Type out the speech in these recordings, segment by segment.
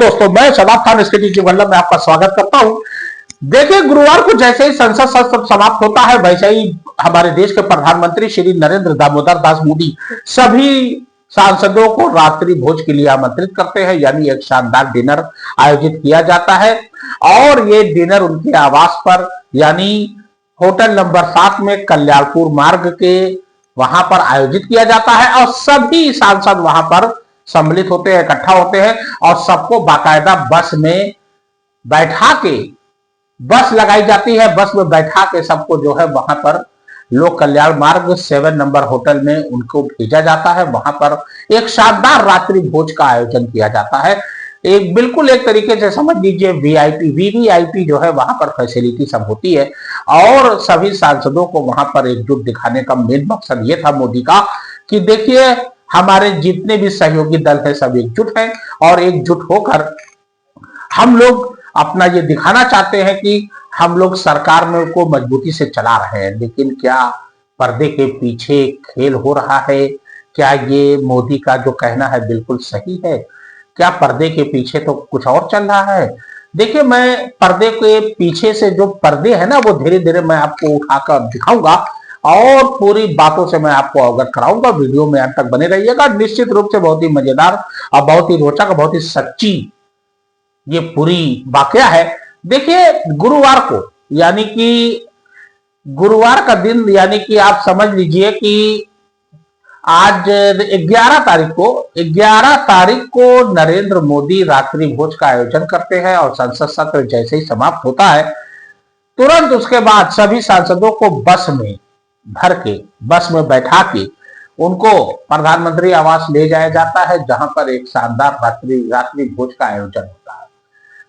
दोस्तों, मैं शदाब खान इसके टीचिंग में आपका स्वागत करता हूं। देखिए, गुरुवार को जैसे ही संसद सत्र समाप्त होता है, वैसे ही हमारे देश के प्रधानमंत्री श्री नरेंद्र दामोदर दास मोदी सभी सांसदों को रात्रि भोज के लिए आमंत्रित करते हैं, यानी एक शानदार डिनर आयोजित किया जाता है। और ये डिनर उनके आवास पर यानी होटल नंबर 7 में कल्याणपुर मार्ग के वहां पर आयोजित किया जाता है और सभी सांसद वहां पर सम्मिलित होते हैं, इकट्ठा होते हैं और सबको बाकायदा बस में बैठा के, बस लगाई जाती है, बस में बैठा के सबको जो है वहां पर लोक कल्याण मार्ग 7 नंबर होटल में उनको भेजा जाता है। वहां पर एक शानदार रात्रि भोज का आयोजन किया जाता है। एक बिल्कुल एक तरीके से समझ लीजिए वीवीआईपी जो है वहां पर फैसिलिटी सब होती है और सभी सांसदों को वहां पर एकजुट दिखाने का मेन मकसद ये था मोदी का कि देखिए, हमारे जितने भी सहयोगी दल है सब एकजुट हैं और एकजुट होकर हम लोग अपना ये दिखाना चाहते हैं कि हम लोग सरकार में को मजबूती से चला रहे हैं। लेकिन क्या पर्दे के पीछे खेल हो रहा है? क्या ये मोदी का जो कहना है बिल्कुल सही है? क्या पर्दे के पीछे तो कुछ और चल रहा है? देखिए, मैं पर्दे के पीछे से जो पर्दे है ना, वो धीरे धीरे मैं आपको उठाकर दिखाऊंगा और पूरी बातों से मैं आपको अवगत कराऊंगा। वीडियो में अंत तक बने रहिएगा। निश्चित रूप से बहुत ही मजेदार और बहुत ही रोचक, बहुत ही सच्ची ये पूरी वाकया है। देखिए, गुरुवार को यानी कि गुरुवार का दिन, यानी कि आप समझ लीजिए कि आज 11 तारीख को नरेंद्र मोदी रात्रि भोज का आयोजन करते हैं और संसद सत्र जैसे ही समाप्त होता है, तुरंत उसके बाद सभी सांसदों को बस में भर के, बस में बैठा के उनको प्रधानमंत्री आवास ले जाया जाता है, जहां पर एक शानदार रात्रि भोज का आयोजन होता है।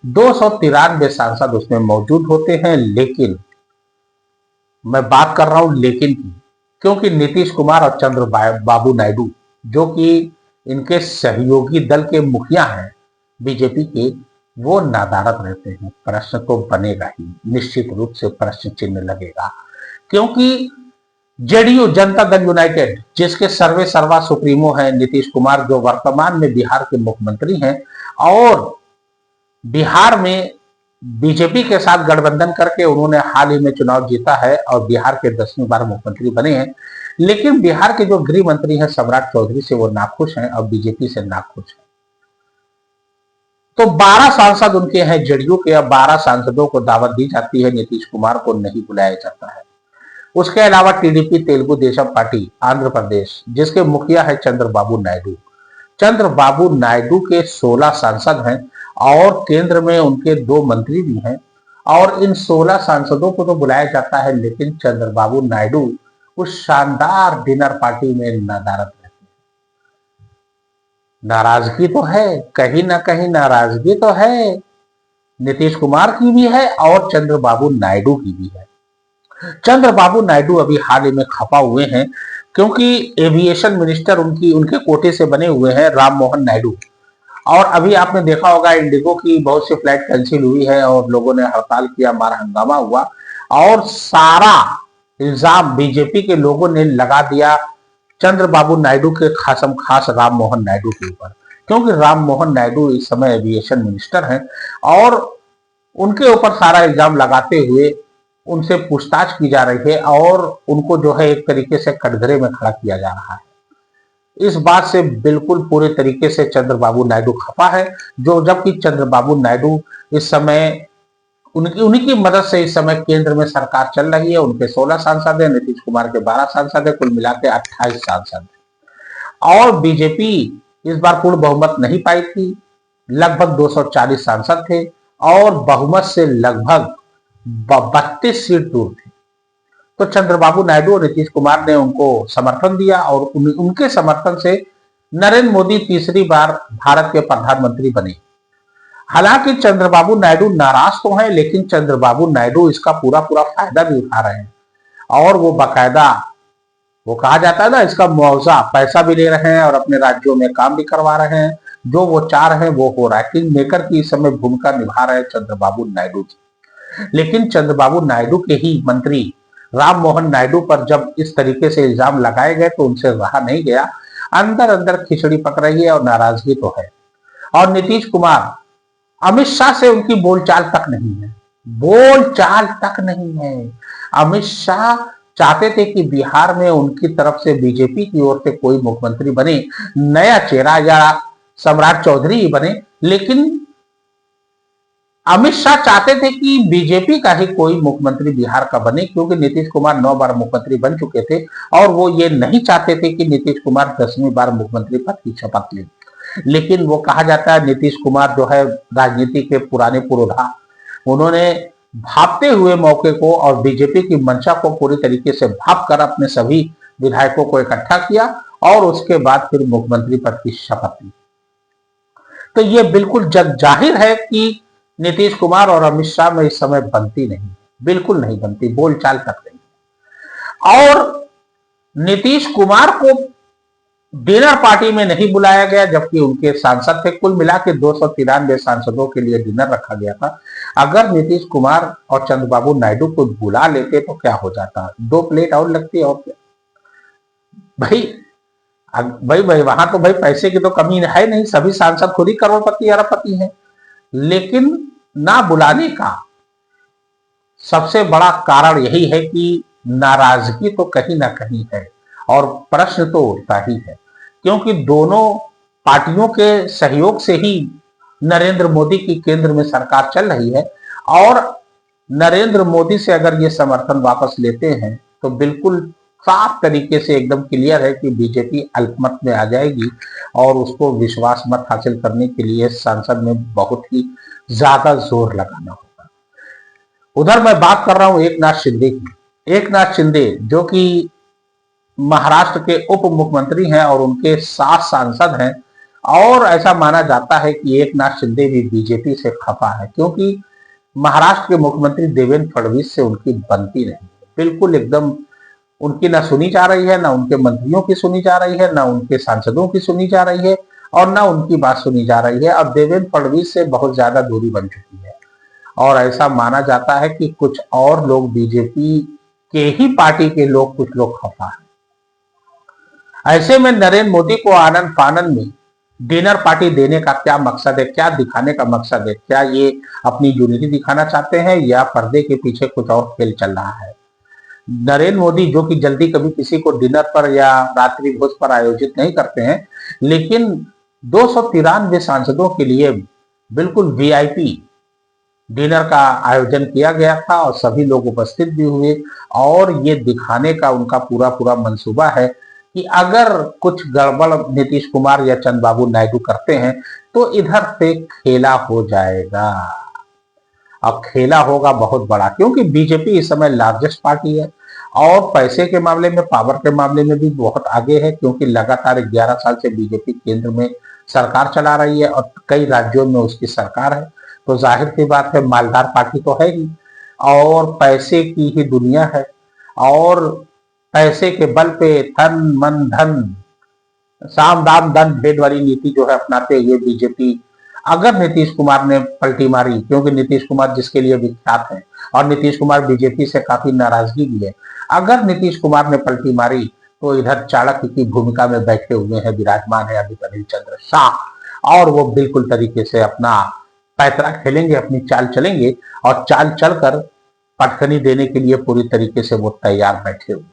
293 सांसद उसमें मौजूद होते हैं। लेकिन मैं बात कर रहा हूं लेकिन की, क्योंकि नीतीश कुमार और चंद्रबाबू नायडू जो कि इनके सहयोगी दल के मुखिया हैं बीजेपी के, वो नादारद रहते हैं। प्रश्न तो बनेगा ही, निश्चित रूप से प्रश्न चिन्ह लगेगा, क्योंकि जेडीयू जनता दल यूनाइटेड जिसके सर्वे सर्वा सुप्रीमो है नीतीश कुमार, जो वर्तमान में बिहार के मुख्यमंत्री हैं और बिहार में बीजेपी के साथ गठबंधन करके उन्होंने हाल ही में चुनाव जीता है और बिहार के 10वीं बार मुख्यमंत्री बने हैं। लेकिन बिहार के जो गृह मंत्री हैं सम्राट चौधरी से वो नाखुश हैं और बीजेपी से नाखुश हैं। तो 12 सांसद उनके हैं जेडीयू के, अब 12 सांसदों को दावत दी जाती है, नीतीश कुमार को नहीं बुलाया जाता है। उसके अलावा टीडीपी तेलुगु देशम पार्टी आंध्र प्रदेश जिसके मुखिया है चंद्रबाबू नायडू, चंद्रबाबू नायडू के 16 सांसद हैं और केंद्र में उनके 2 मंत्री भी हैं। और इन 16 सांसदों को तो बुलाया जाता है, लेकिन चंद्रबाबू नायडू उस शानदार डिनर पार्टी में नादारद रहते हैं। नाराजगी तो है, कहीं ना कहीं नाराजगी तो है, नीतीश कुमार की भी है और चंद्रबाबू नायडू की भी है। चंद्रबाबू नायडू अभी हाल ही में खपा हुए हैं, क्योंकि एविएशन मिनिस्टर उनके कोटे से बने हुए हैं राम मोहन नायडू। और अभी आपने देखा होगा इंडिगो की बहुत सी फ्लाइट कैंसिल हुई है और लोगों ने हड़ताल किया, मार हंगामा हुआ और सारा इल्जाम बीजेपी के लोगों ने लगा दिया चंद्रबाबू नायडू के खासम खास राम मोहन नायडू के ऊपर, क्योंकि राम मोहन नायडू इस समय एविएशन मिनिस्टर हैं और उनके ऊपर सारा इल्जाम लगाते हुए उनसे पूछताछ की जा रही है और उनको जो है एक तरीके से कटघरे में खड़ा किया जा रहा है। इस बात से बिल्कुल पूरे तरीके से चंद्रबाबू नायडू खफा है, जो जबकि चंद्रबाबू नायडू इस समय उन्हीं की मदद से इस समय केंद्र में सरकार चल रही है। उनके 16 सांसद है, नीतीश कुमार के 12 सांसद है, कुल मिलाकर 28 सांसद है। और बीजेपी इस बार पूर्ण बहुमत नहीं पाई थी, लगभग 240 सांसद थे और बहुमत से लगभग 32 सीट दूर थे। तो चंद्रबाबू नायडू और नीतीश कुमार ने उनको समर्थन दिया और उनके समर्थन से नरेंद्र मोदी तीसरी बार भारत के प्रधानमंत्री बने। हालांकि चंद्रबाबू नायडू नाराज तो हैं, लेकिन चंद्रबाबू नायडू इसका पूरा फायदा भी उठा रहे हैं और वो बाकायदा, वो कहा जाता है ना, इसका मुआवजा पैसा भी ले रहे हैं और अपने राज्यों में काम भी करवा रहे हैं। जो वो चाह रहे हैं वो हो रहा है। किंग मेकर की इस समय भूमिका निभा रहे हैं चंद्रबाबू नायडू जी। लेकिन चंद्रबाबू नायडू के ही मंत्री राम मोहन नायडू पर जब इस तरीके से इल्जाम लगाए गए तो उनसे रहा नहीं गया। अंदर अंदर खिचड़ी पक रही है और नाराजगी तो है। और नीतीश कुमार अमित शाह से उनकी बोलचाल तक नहीं है, बोलचाल तक नहीं है। अमित शाह चाहते थे कि बिहार में उनकी तरफ से बीजेपी की ओर से कोई मुख्यमंत्री बने, नया चेहरा या सम्राट चौधरी ही बने, लेकिन अमित शाह चाहते थे कि बीजेपी का ही कोई मुख्यमंत्री बिहार का बने, क्योंकि नीतीश कुमार 9 बार मुख्यमंत्री बन चुके थे और वो ये नहीं चाहते थे कि नीतीश कुमार 10वीं बार मुख्यमंत्री पद की शपथ लें। लेकिन वो कहा जाता है नीतीश कुमार जो है राजनीति के पुराने पुरोधा, उन्होंने भापते हुए मौके को और बीजेपी की मंशा को पूरी तरीके से भाप कर अपने सभी विधायकों को इकट्ठा किया और उसके बाद फिर मुख्यमंत्री पद की शपथ ली। तो ये बिल्कुल जग जाहिर है कि नीतीश कुमार और अमित शाह में इस समय बनती नहीं, बिल्कुल नहीं बनती, बोलचाल तक नहीं। और नीतीश कुमार को डिनर पार्टी में नहीं बुलाया गया, जबकि उनके सांसद थे, कुल मिला के 293 सांसदों के लिए डिनर रखा गया था। अगर नीतीश कुमार और चंद्रबाबू नायडू को बुला लेते तो क्या हो जाता, 2 प्लेट और लगती और क्या। भाई वहां तो भाई पैसे की तो कमी है नहीं, सभी सांसद खुद ही करोड़पति अरबपति हैं। लेकिन ना बुलाने का सबसे बड़ा कारण यही है कि नाराजगी तो कहीं ना कहीं है और प्रश्न तो उठता ही है, क्योंकि दोनों पार्टियों के सहयोग से ही नरेंद्र मोदी की केंद्र में सरकार चल रही है और नरेंद्र मोदी से अगर ये समर्थन वापस लेते हैं तो बिल्कुल साफ तरीके से एकदम क्लियर है कि बीजेपी अल्पमत में आ जाएगी और उसको विश्वास मत हासिल करने के लिए संसद में बहुत ही ज्यादा जोर लगाना होगा। उधर मैं बात कर रहा हूं एकनाथ शिंदे की। एकनाथ शिंदे जो कि महाराष्ट्र के उप मुख्यमंत्री हैं और उनके 7 सांसद हैं, और ऐसा माना जाता है कि एकनाथ शिंदे भी बीजेपी से खफा है, क्योंकि महाराष्ट्र के मुख्यमंत्री देवेंद्र फडणवीस से उनकी बनती नहीं, बिल्कुल एकदम उनकी ना सुनी जा रही है, ना उनके मंत्रियों की सुनी जा रही है, ना उनके सांसदों की सुनी जा रही है और ना उनकी बात सुनी जा रही है। अब देवेंद्र फडणवीस से बहुत ज्यादा दूरी बन चुकी है और ऐसा माना जाता है कि कुछ और लोग बीजेपी के ही पार्टी के लोग, कुछ लोग खफा है। ऐसे में नरेंद्र मोदी को आनंद फानंद में डिनर पार्टी देने का क्या मकसद है, क्या दिखाने का मकसद है? क्या ये अपनी यूनिटी दिखाना चाहते हैं या पर्दे के पीछे कुछ और खेल चल रहा है? नरेंद्र मोदी जो कि जल्दी कभी किसी को डिनर पर या रात्रि भोज पर आयोजित नहीं करते हैं, लेकिन 293 सांसदों के लिए बिल्कुल वीआईपी डिनर का आयोजन किया गया था और सभी लोग उपस्थित भी हुए और ये दिखाने का उनका पूरा पूरा मंसूबा है कि अगर कुछ गड़बड़ नीतीश कुमार या चंद्रबाबू नायडू करते हैं तो इधर से खेला हो जाएगा। अब खेला होगा बहुत बड़ा, क्योंकि बीजेपी इस समय लार्जेस्ट पार्टी है और पैसे के मामले में, पावर के मामले में भी बहुत आगे है, क्योंकि लगातार 11 साल से बीजेपी केंद्र में सरकार चला रही है और कई राज्यों में उसकी सरकार है। तो जाहिर सी बात है मालदार पार्टी तो है ही और पैसे की ही दुनिया है और पैसे के बल पे तन मन धन साम दाम दंड भेद वाली नीति जो है अपनाते हुए बीजेपी, अगर नीतीश कुमार ने पलटी मारी, क्योंकि नीतीश कुमार जिसके लिए विख्यात है और नीतीश कुमार बीजेपी से काफी नाराजगी भी है, अगर नीतीश कुमार ने पलटी मारी तो इधर चाणक्य की भूमिका में बैठे हुए हैं, विराजमान है अभी अनिल चंद्र शाह और वो बिल्कुल तरीके से अपना पैतरा खेलेंगे, अपनी चाल चलेंगे और चाल चलकर पटखनी देने के लिए पूरी तरीके से वो तैयार बैठे हुए हैं।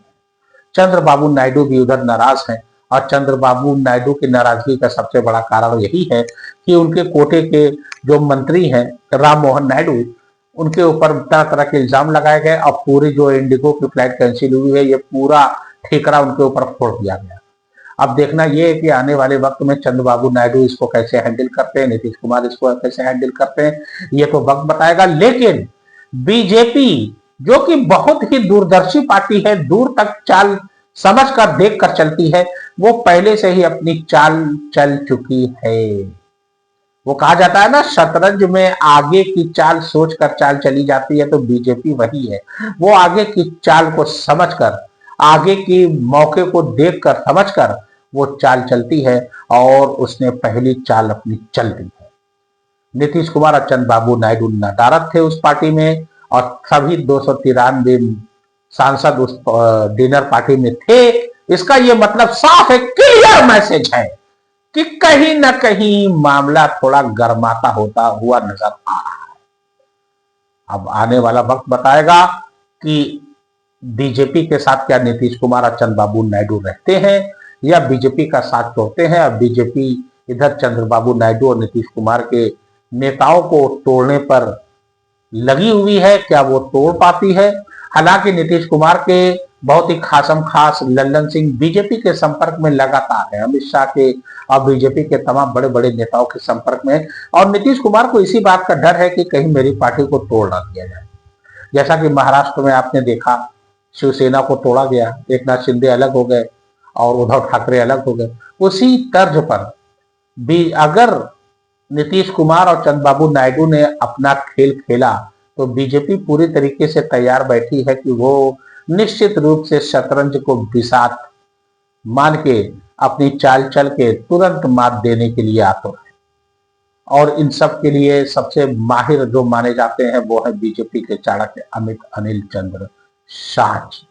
चंद्रबाबू नायडू भी उधर नाराज हैं और चंद्रबाबू नायडू की नाराजगी का सबसे बड़ा कारण यही है कि उनके कोटे के जो मंत्री हैं राम मोहन नायडू, उनके ऊपर तरह तरह के इल्जाम लगाए गए। अब पूरी जो इंडिगो की फ्लाइट कैंसिल हुई है, ये पूरा ठेकरा उनके ऊपर फोड़ दिया गया। अब देखना ये है कि आने वाले वक्त में चंद्रबाबू नायडू इसको कैसे हैंडल करते हैं, नीतीश कुमार इसको कैसे हैंडल करते हैं, ये तो वक्त बताएगा। लेकिन बीजेपी जो कि बहुत ही दूरदर्शी पार्टी है, दूर तक चाल समझ कर देख कर चलती है, वो पहले से ही अपनी चाल चल चुकी है। वो कहा जाता है ना, शतरंज में आगे की चाल सोच कर चाल चली जाती है, तो बीजेपी वही है। वो आगे की चाल को समझकर, आगे की मौके को देखकर समझकर वो चाल चलती है और उसने पहली चाल अपनी चल दी है। नीतीश कुमार और चंद्रबाबू नायडू नदारद थे उस पार्टी में और सभी 293 सांसद उस डिनर पार्टी में थे। इसका ये मतलब साफ है, क्लियर मैसेज है कि कहीं ना कहीं मामला थोड़ा गर्माता होता हुआ नजर आ रहा है। अब आने वाला वक्त बताएगा कि बीजेपी के साथ क्या नीतीश कुमार और चंद्रबाबू नायडू रहते हैं या बीजेपी का साथ छोड़ते हैं। अब बीजेपी इधर चंद्रबाबू नायडू और नीतीश कुमार के नेताओं को तोड़ने पर लगी हुई है, क्या वो तोड़ पाती है। हालांकि नीतीश कुमार के बहुत ही खासम खास लल्लन सिंह बीजेपी के संपर्क में लगातार है, अमित शाह के और बीजेपी के तमाम बड़े बड़े नेताओं के संपर्क में, और नीतीश कुमार को इसी बात का डर है कि कहीं मेरी पार्टी को तोड़ ना दिया जाए। जैसा कि महाराष्ट्र में आपने देखा, शिवसेना को तोड़ा गया, एक नाथ शिंदे अलग हो गए और उद्धव ठाकरे अलग हो गए। उसी तर्ज पर भी अगर नीतीश कुमार और चंद्रबाबू नायडू ने अपना खेल खेला तो बीजेपी पूरी तरीके से तैयार बैठी है कि वो निश्चित रूप से शतरंज को बिसात मान के अपनी चाल चल के तुरंत मात देने के लिए आतुर है। और इन सब के लिए सबसे माहिर जो माने जाते हैं वो है बीजेपी के चाणक्य अमित अनिल चंद्र शाह जी।